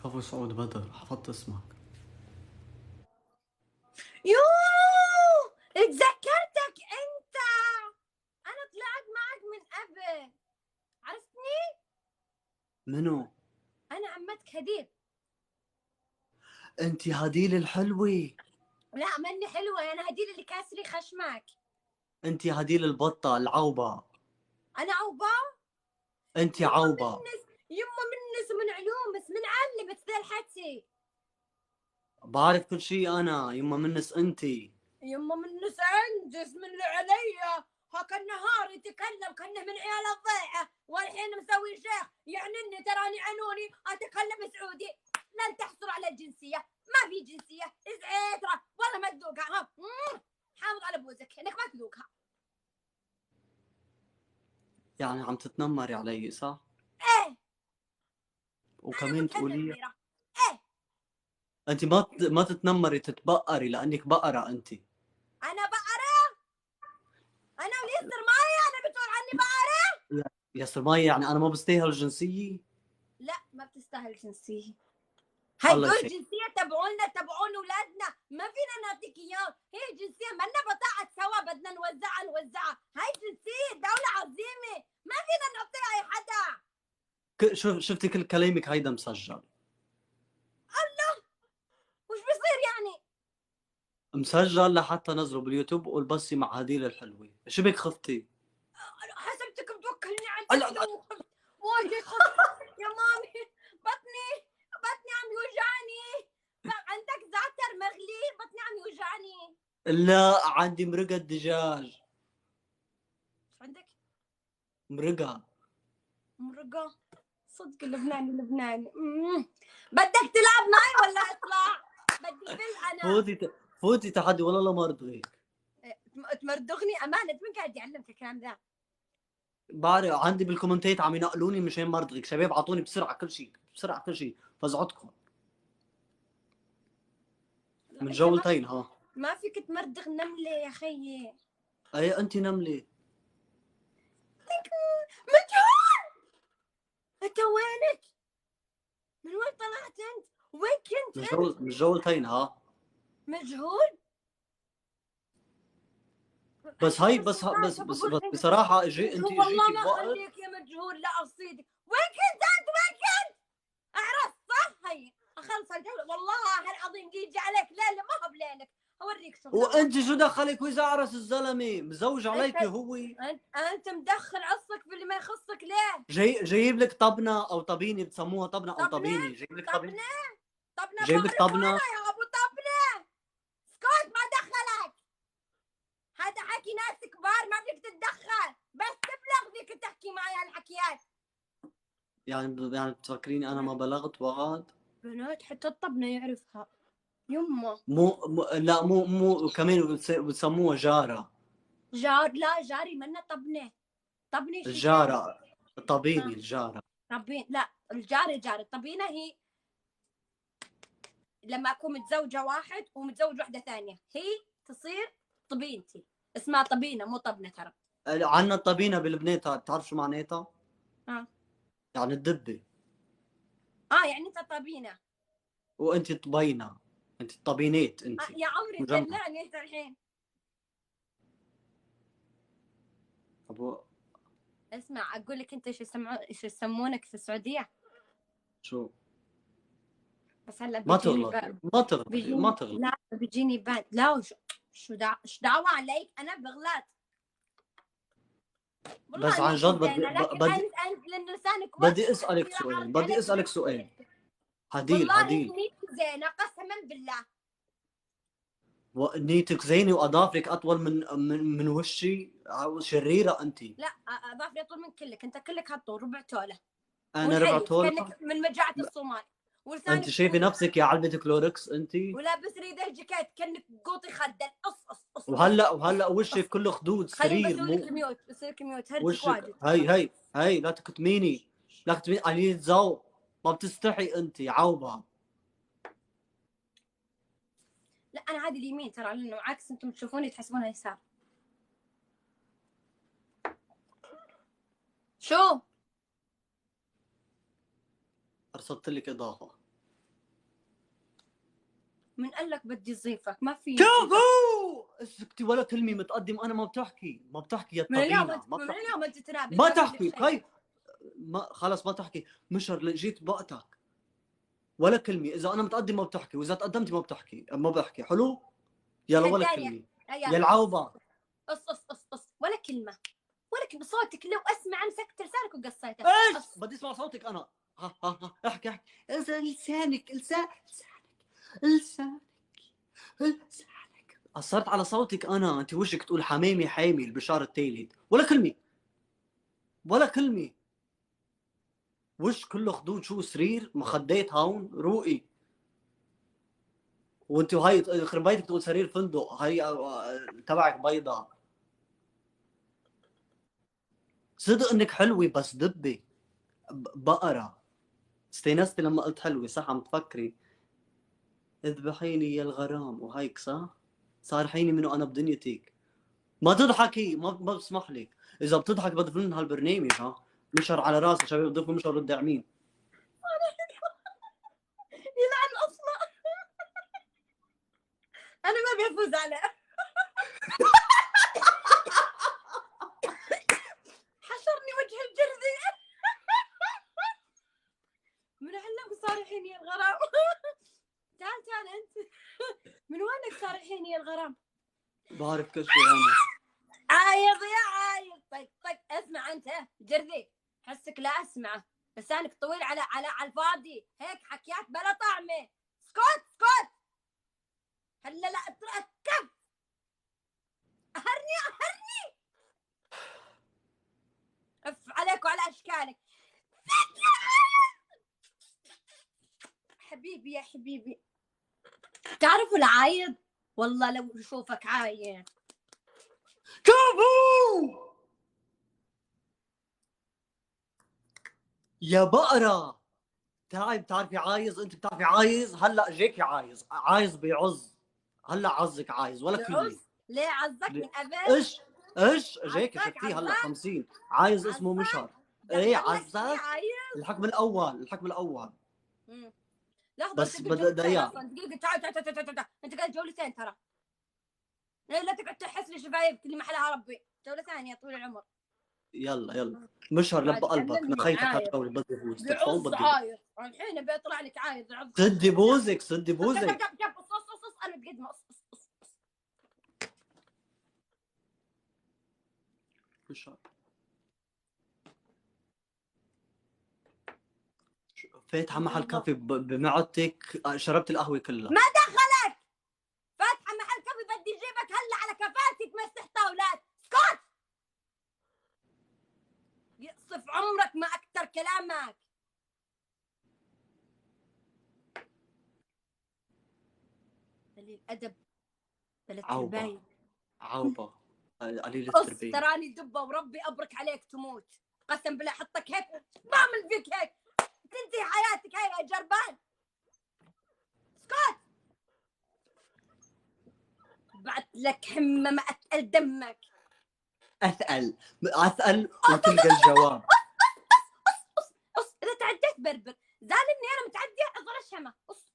أبو سعود بدر، حفظت اسمك. يوه اتذكرتك انت. انا طلعت معك من قبل، عرفتني؟ منو؟ انا عمتك هديل. انت هديل الحلوة. لا ماني حلوه، انا هديل اللي كاسري خشمك. انت هديل البطة العوبة. انا عوبه. انت يما عوبة. منس ومن علومس من علمت ذا الحكي. بعرف كل شيء انا، يما منس انت. يما منس عندس من اللي عليا. هاك النهار يتكلم كانه من عيال الضيعه، والحين مسوي شيخ يعني اني تراني عنوني اتكلم سعودي. لن تحصل على الجنسيه، ما في جنسيه، ازعيترا والله ما تذوقها. ها حافظ على بوزك انك ما تذوقها. يعني عم تتنمري علي صح؟ ايه انا وكمان تقولي متنمره. ايه انت ما تتنمري، تتبقري لانك بقرة انت. انا بقره؟ انا وليستر مايا انا بتقول عني بقره؟ يا سمية، يعني انا ما بستاهل الجنسية؟ لا ما بتستاهل جنسيه. هاي الله دول يسعدك. جنسية تبعولنا تبعون ولادنا، ما فينا نعطيك اياه، هي جنسية منا بطاعة سوا بدنا نوزعها، هاي جنسية دولة عظيمة ما فينا نعطيها اي حدا. شفتي كل كلامك هيدا مسجل. الله، وش بصير يعني؟ مسجل لحتى نزله باليوتيوب وقول بصي مع هديل الحلوة، شبك خفتي؟ حسبتك بتوكلني على لا التلفزيون وخفت. وايد خفت يا مامي، بطني عم يوجعني. عندك زعتر مغلي؟ بطني عم يوجعني. لا، عندي مرقة دجاج. شو عندك؟ مرقة. مرقة؟ صدق لبناني. بدك تلعب معي ولا اطلع؟ بدي فل انا. فوتي تحدي ولا لا مرضيك. تمردغني امانه؟ مين قاعد يعلمك الكلام ذا؟ بعرف عندي بالكومنتات عم ينقلوني مشان مرضيك، شباب اعطوني بسرعة كل شيء، بسرعة كل شيء، فزعتكم من انت جولتين ها. ما فيك تمردغ نمله يا خيي. اي انت نملة. مجهول. انت وينك؟ من وين طلعت انت؟ وين كنت انت؟ من جولتين ها. مجهول. بس هاي بس بصراحة انت والله اجيتي ما بوقت. خليك يا مجهول، لا اصيدك. وين كنت انت؟ وين كنت؟ اعرف صح؟ هي اخلص الجوله والله العظيم يجي عليك ليله ما هو بليلك. اوريك شغل الله. وانت شو دخلك واذا عرس الزلمة مزوج انت عليك هو؟ انت مدخل عصك في اللي ما يخصك ليه؟ جايب لك طبنة او طبينة، بتسموها طبنة او طبنه طبينة، جايب لك طبنة. طبنه طبنه جايب لك فوق طبنة. الكوره يا ابو طبنه. اسكت ما دخلك. هذا حكي ناس كبار ما فيك تتدخل، بس تبلغ فيك تحكي معي هالحكيات. يعني بتفكريني انا ما بلغت وغاد؟ بنات حتى الطبنه يعرفها يمه. لا، مو كمان بتسموها جارة. لا جاري منا طبنه. طبنه شي ثاني. الجارة. طبيني الجارة. طبين لا، الجاري الطبينه هي لما اكون متزوجه واحد ومتزوج واحده ثانيه هي تصير طبينتي. اسمها طبينه مو طبنه ترى. عنا الطبينة بلبنان، بتعرف شو معناتها؟ يعني الدبة. يعني انت طبينه. وانت طبينة. انت طبينات انت. يا عمري مجمع. تدلعني انت الحين. ابو. اسمع اقول لك انت ايش يسمونك في السعوديه. شو؟ بس هلا ما بيجيني تغلطي، ما تغلطي، ما تغلطي. لا بيجيني لا شو دعوه عليك انا بغلط. بس والله عن انك جد زينه لكن انت لان لسانك بدي وسخ اسالك وكثير سؤال، عرض بدي عليك اسالك سؤال. بنفسك. هديل والله هديل. اني زينه قسما بالله. نيتك زينة واظافرك اطول من وشي. شريرة انت. لا اظافري اطول من كلك، انت كلك هالطول ربع توله. انا ربع ونحيف طول. كانك من مجاعه الصومال. انت ولسانك شايفه طويل. نفسك يا علبة كلوركس انت. ولابس ريده جاكيت كانك قوطي خدل. وهلا وشك كله خدود خليني سرير بسوي لك مو. ميوت، بسوي لك ميوت هرجك وشك واجد. هي لا تكتميني. لا تكتميني قليل ذوق. ما بتستحي انت عوبة. لا انا هذه اليمين ترى، لانه عكس انتم تشوفوني تحسبونها يسار. شو؟ ارسلت لك اضافة. من قال لك بدي ضيفك؟ ما في كفو اسكتي ولا كلمه متقدم. انا ما بتحكي يا من اليوم طغينه. من اليوم انت تنابي ما تحكي كيف ما خلص ما تحكي. مشر جيت بوقتك ولا كلمه. اذا انا متقدم ما بتحكي، واذا تقدمتي ما بتحكي. ما بحكي حلو. يلا ولا كلمه يا العوبه. قص ولا كلمه ولا كلمه. صوتك لو اسمع مسكت لسانك وقصيته. ايش بدي اسمع صوتك انا. ها احكي اذا لسانك أثرت على صوتك أنا. أنت وشك تقول حمامي حامي البشار الثالث. ولا كلمة. وش كله خدود. شو سرير مخدات هون روقي. وانت هاي يخرب بيتك تقول سرير فندق. هاي تبعك بيضة. صدق انك حلوة بس دبي بقرة. استينستي لما قلت حلوة صح؟ عم تفكري اذبحيني يا الغرام وهيك صح؟ صارحيني منه انا بدنيتك. ما تضحكي. ما بسمح لك. اذا بتضحك بدفن من هالبرنامج. ها مشر على راسي شباب. ضيفوا مشر الداعمين. يلعن اصلا. انا ما بفوز عليه. حشرني وجه الجرذي. من علمك صارحين يا الغرام؟ تعال انت. من وينك صارحين يا الغرام؟ بعرف كل شيء انا. عايض يا عايض. طيب اسمع انت جرذي. حسك لا اسمعه. لسانك طويل على الفاضي. هيك حكيات بلا طعمه. اسكت. هلا لا اتركب. اهرني. اف عليك وعلى اشكالك. حبيبي يا حبيبي. تعرفوا العايض؟ والله لو اشوفك عايض. كفو يا بقرة. تعي بتعرفي عايز. انت بتعرفي عايز. هلا اجاكي عايز بيعز. هلا عزك عايز ولا كلمة. ليه عزك من قبل؟ ايش اجاكي شفتيه هلا 50 عايز اسمه مشر. ايه عزك الحكم الاول. لحظة بس بدأ اياه. دقيقة. تعال انت قاعد جولتين ترى. لا تقعد تحس لي شفايفك اللي محلها ربي. جولة ثانية طول العمر. يلا مشر لب قلبك. نخيتك هالجولة بدي فوز. تدفعوا بدي عايض. الحين بيطلع لك عايض. سدي بوزك. انا بقد مشر فاتحة محل كافي بمعدتك. شربت القهوة كلها. ما دخلك. فاتحة محل كافي بدي اجيبك هلا على كفاتك مسح طاولات. اسكت. يقصف عمرك ما اكتر كلامك. قليل ادب بلا تربايه. عوبة قليل قص التربية. تراني دبه وربي ابرك عليك تموت. قسم بالله حطك هيك بعمل فيك هيك تنتهي حياتك. هاي يا جربان. اسكت. بعت لك حمى ما اتقل دمك. أثقل وتلقى الجواب. قص اذا تعديت بربر. زعلني انا متعديه اظل الشمع. قص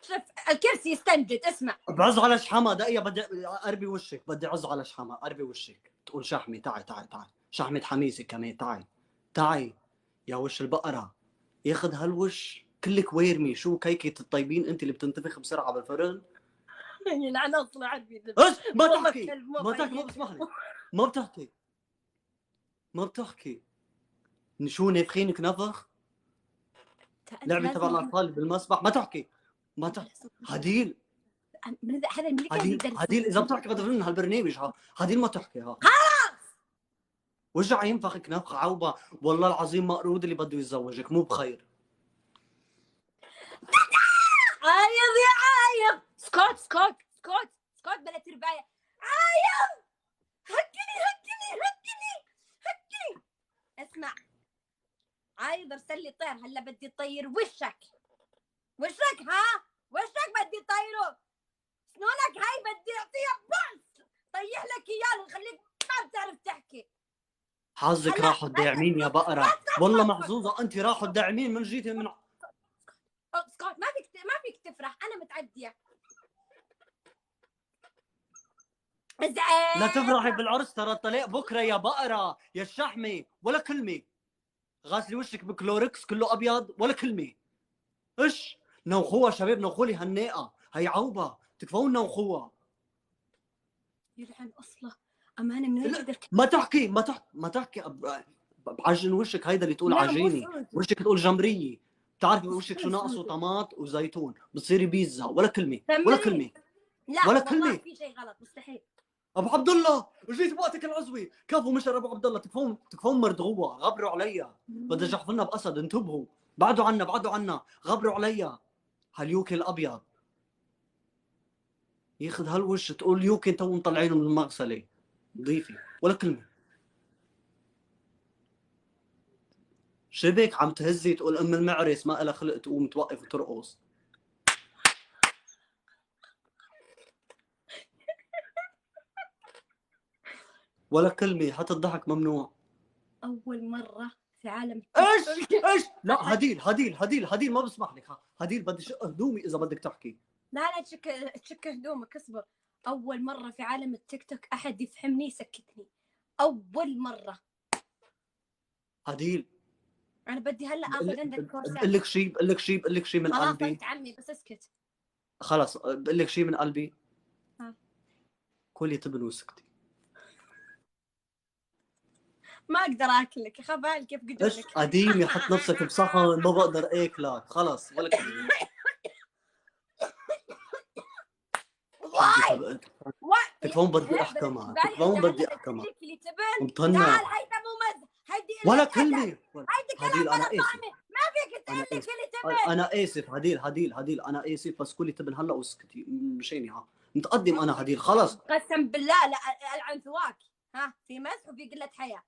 شوف الكرسي يستنجد. اسمع بعز على شحمة دقيقة. بدي أربي وشك. بدي أعز على شحمة أربي وشك. تقول شحمي. تعي شحمة حميسي كمان. تعي يا وش البقرة. ياخذ هالوش كلك ويرمي. شو كيكة الطيبين انت اللي بتنتفخ بسرعة بالفرن. يلعن اصلا عربي. ايش ما تحكي. ما بسمح لك. ما بتحكي. شو نافخينك نفخ. لعبة تبع الأطفال بالمسبح. ما تحكي. هديل إذا بتحكي بدفن من هالبرنامج. هديل ما تحكي. خلاص وجع ينفخك نفخ عوبة. والله العظيم مقرود اللي بده يتزوجك مو بخير. عايض يا عايض. اسكت بلا تربايه. عايض. هكني. اسمع عايض ارسل لي طير. هلا بدي طير وشك. ها وشك بدي طيره. سنونك هاي بدي اعطيها بوس. طيح لك اياه نخليك ما بتعرف تحكي. حظك هلا راحوا الداعمين يا بقرة، اسكت والله اسكت محظوظة أنت، راحوا الداعمين من جيتي من اسكت، ما فيك تفرح، انا متعديه. لا زعيم. تفرحي بالعرس، ترى الطلاق بكرة يا بقرة يا الشحمة، ولا كلمة. غاسلي وشك بكلوركس كله أبيض، ولا كلمة. إيش نوخوها شباب، نوخولي هالناقة هي عوبة، تكفون نوخوها. يلعن اصله، امانه من وين لا جد الكلام؟ ما تحكي بعجن وشك، هيدا اللي تقول لا مو عجيني، سعودي. وشك تقول جمرية. بتعرفي وشك شو استنى ناقصه؟ سعودي. طماط وزيتون، بتصيري بيتزا. ولا كلمة ولا تمرين. كلمة لا ولا والله كلمة. في شيء غلط، مستحيل. ابو عبد الله جيت بوقتك العزوي، كفو مشر ابو عبد الله، تكفون مردغوها، غبروا عليا. بدها جحفلنا باسد، انتبهوا، بعدوا عنا غبروا عليا. هاليوكي الابيض ياخذ هالوش، تقول يوكي تو مطلعينه من المغسله. ضيفي ولا كلمه. شبك عم تهزي تقول ام المعرس ما لها خلق تقوم توقف وترقص. ولا كلمه، حتى الضحك ممنوع. اول مره في عالم ايش التيك توك. ايش لا هديل ما بسمح لك. هديل بدي شق هدومي اذا بدك تحكي. لا تشك هدومك، اصبر. اول مره في عالم التيك توك احد يفهمني يسكتني، اول مره. هديل انا بدي هلا اخذ عندك بقول كورسات. لك شيء من خلاص قلبي. انت عمي بس اسكت. خلص بقول لك شيء من قلبي. ها. كلي تبن وسكتي. ما اقدر اكلك، خبال كيف ايش قدونك. قديم يحط نفسك بصحن ما بقدر اكلك، خلص ولا كلمه. حدي واي تبقى واي. تكفون بدي هلا احكي معك، بالحين تكفون هلا بدي احكي معك. بتسلك لي تبن. مطنع تعال هيدا مو مز، هيدي ولا قلة ادب، كلمه. هيدي كلام هديل انا بلا اسف، طعمه، ما فيك انا تسلك اسف، لي تبن. انا اسف. هديل انا اسف، بس كلي تبن هلا واسكتي مشاني. ها متقدم انا هديل، خلص. قسم بالله لا العن ثواك. ها في مزح وفي قلة حياة.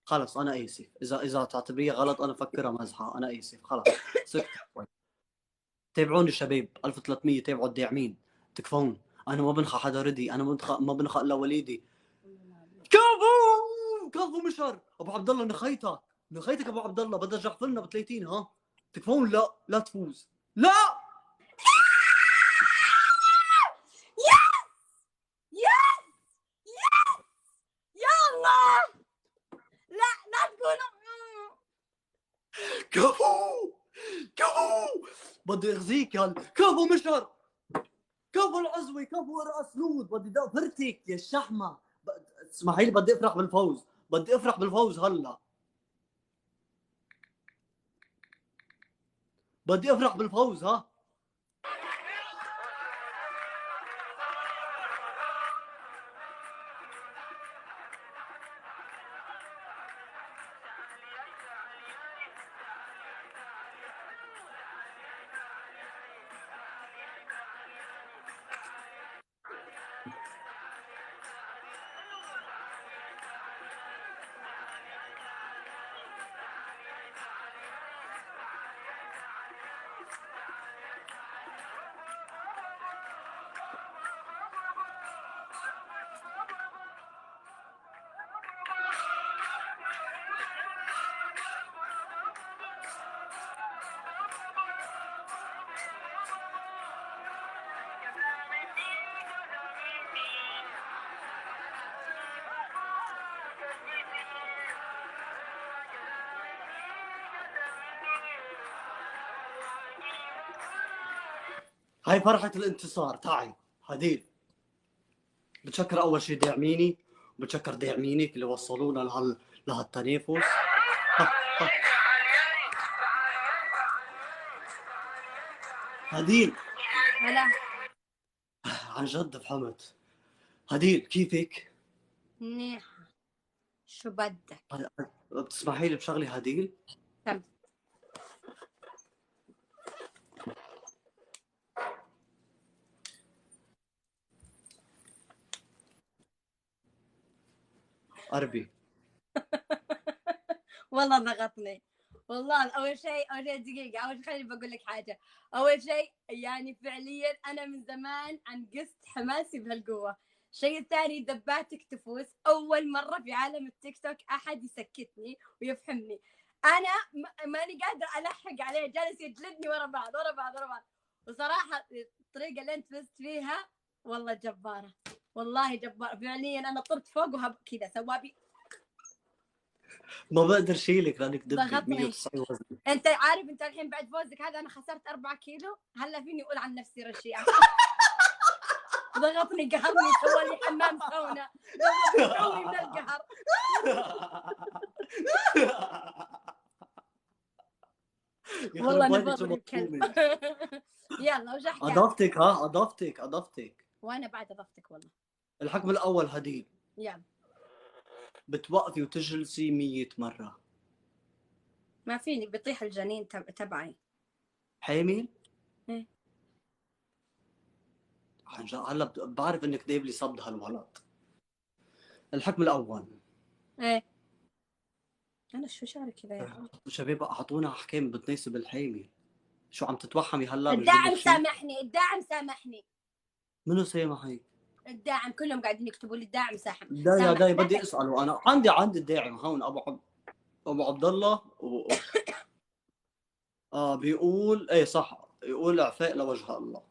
خلص انا اسف، اذا تعتبريها غلط انا فكرها مزحه، انا اسف خلص. سكت شوي. تابعوني شباب 1300، تابعوا الداعمين. تكفون، انا ما بنخى حدا ردي، انا ما بنخى الا وليدي. كفو مشر ابو عبد الله، نخيتك ابو عبد الله، بدها تجحفلنا ب 30. ها تكفون، لا تفوز، لا. يس يس يس. يا الله. لا تقولوا. كفو بدي اغزيك يا كفو مشر، كفو العزوي، كفو راس نود، بدي فرتك يا الشحمه. اسمحي لي بدي افرح بالفوز، هلا. بدي افرح بالفوز. ها هاي فرحة الانتصار. تعي هديل، بتشكر اول شيء داعميني، وبتشكر داعمينك اللي وصلونا لهالتنافس. هديل هلا. عن جد فهمت. هديل كيفك؟ منيحة. شو بدك؟ بتسمحي لي بشغلي هديل؟ تم. قربي. والله ضغطني. والله اول شيء دقيقه، اول شيء خليني بقول لك حاجه. اول شيء يعني فعليا انا من زمان عن قست حماسي بهالقوه. الشيء الثاني دباتك تفوز. اول مره في عالم التيك توك احد يسكتني ويفهمني. انا ماني قادره الحق عليه، جالس يجلدني ورا بعض ورا بعض ورا بعض. وصراحه الطريقه اللي انت فزت فيها والله جباره، والله جباره فعليا. انا طرت فوق وهب كذا سوابي ما بقدر شيلك لانك دبي ضغطني. 190 وزن. انت عارف انت الحين بعد فوزك هذا انا خسرت 4 كيلو. هلا فيني اقول عن نفسي رشيقه. ضغطني قهرني سوى لي حمام سونا ضغطني من القهر. والله يخرب انا بيتك شو بضرب الكلب. مطلوبة. يلا وش احكي؟ اضفتك ها اضفتك. وانا بعد اضفتك والله. الحكم الاول هديل، يلا بتوقفي وتجلسي 100 مرة. ما فيني بيطيح الجنين تبعي. حامل؟ ايه هلا بعرف انك جايب لي صد هالولد. الحكم الاول، ايه انا شو شعري كذا يا اخي؟ شباب اعطونا احكام بتناسب الحامل. شو عم تتوحمي هلا بجيب الداعم لك شيء؟ سامحني، الداعم سامحني، منو سامحك؟ الداعم كلهم قاعدين يكتبوا لي الداعم ساحم. لا يا سامح داي لا بدي اساله. انا عندي الداعم هون ابو عبد الله بيقول ايه صح، يقول اعفاء لوجه الله.